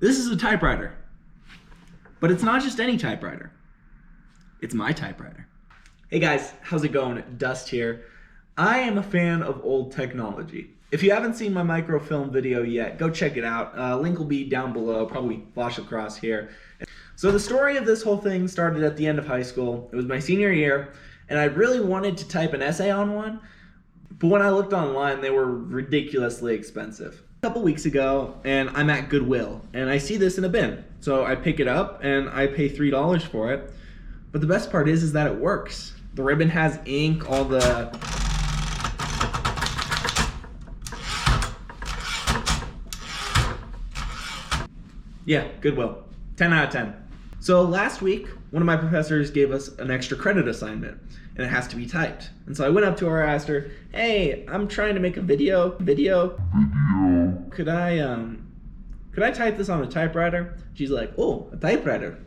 This is a typewriter. But it's not just any typewriter. It's my typewriter. Hey guys, how's it going? Dust here. I am a fan of old technology. If you haven't seen my microfilm video yet, go check it out. Link will be down below, probably flash across here. So the story of this whole thing started at the end of high school. It was my senior year, and I really wanted to type an essay on one, but when I looked online, they were ridiculously expensive. A couple weeks ago, and I'm at Goodwill, and I see this in a bin. So I pick it up, and I pay $3 for it. But the best part is that it works. The ribbon has ink, all the... Yeah, Goodwill. 10 out of 10. So last week, one of my professors gave us an extra credit assignment, and it has to be typed. And so I went up to her, asked her, "Hey, I'm trying to make a video. Could I type this on a typewriter?" She's like, "Oh, a typewriter.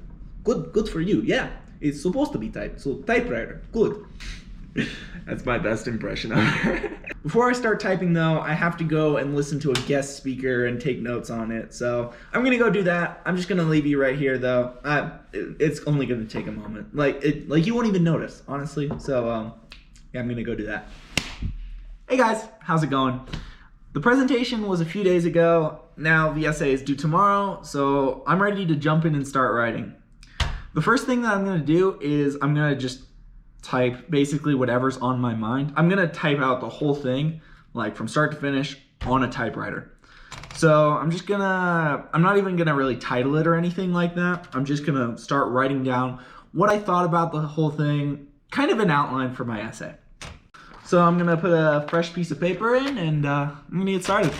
Good for you. Yeah, it's supposed to be typed. So typewriter, good." That's my best impression of her. Before I start typing though, I have to go and listen to a guest speaker and take notes on it. So I'm gonna go do that. I'm just gonna leave you right here though. It's only gonna take a moment. Like you won't even notice, honestly. So yeah, I'm gonna go do that. Hey guys, how's it going? The presentation was a few days ago. Now the essay is due tomorrow, so I'm ready to jump in and start writing. The first thing that I'm gonna do is I'm gonna just type basically whatever's on my mind. I'm gonna type out the whole thing, like from start to finish, on a typewriter. So I'm not even gonna really title it or anything like that. I'm just gonna start writing down what I thought about the whole thing, kind of an outline for my essay. So I'm gonna put a fresh piece of paper in and I'm gonna get started.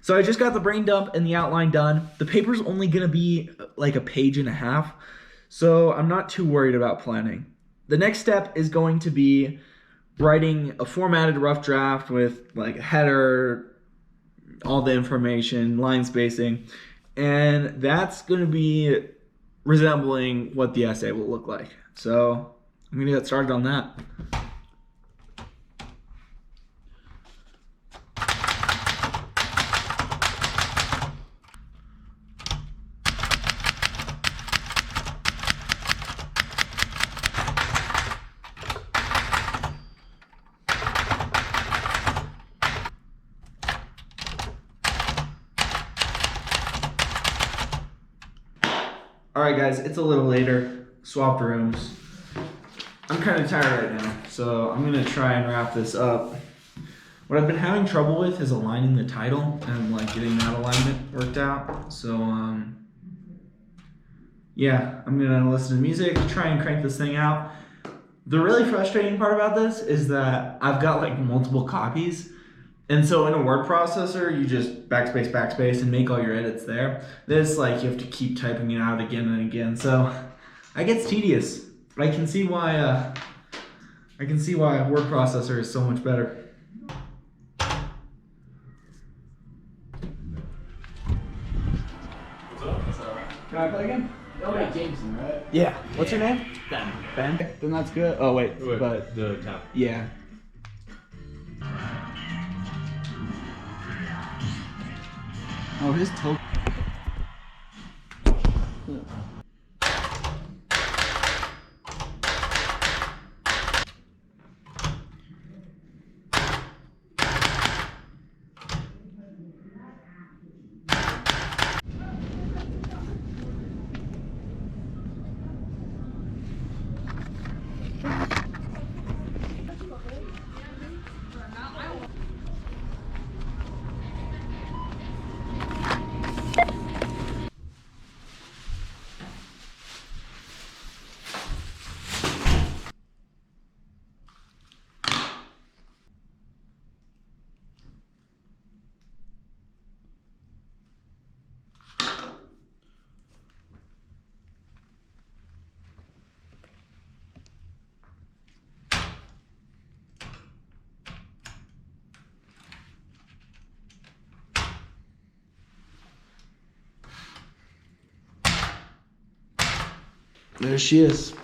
So I just got the brain dump and the outline done. The paper's only gonna be like a page and a half, so I'm not too worried about planning. The next step is going to be writing a formatted rough draft with like a header, all the information, line spacing, and that's gonna be resembling what the essay will look like. So I'm gonna get started on that. Alright guys, it's a little later, swapped rooms. I'm kind of tired right now, so I'm going to try and wrap this up. What I've been having trouble with is aligning the title and like getting that alignment worked out. So yeah, I'm going to listen to music, try and crank this thing out. The really frustrating part about this is that I've got like multiple copies. And so in a word processor, you just backspace and make all your edits there. This, like, you have to keep typing it out again and again. So it gets tedious. But I can see why a word processor is so much better. What's up? What's up? Can I play again? Oh wait, Jameson, right? Yeah. What's your name? Ben. Ben? Then that's good. Oh wait, but the tap. yeah. Oh, his toe. There she is.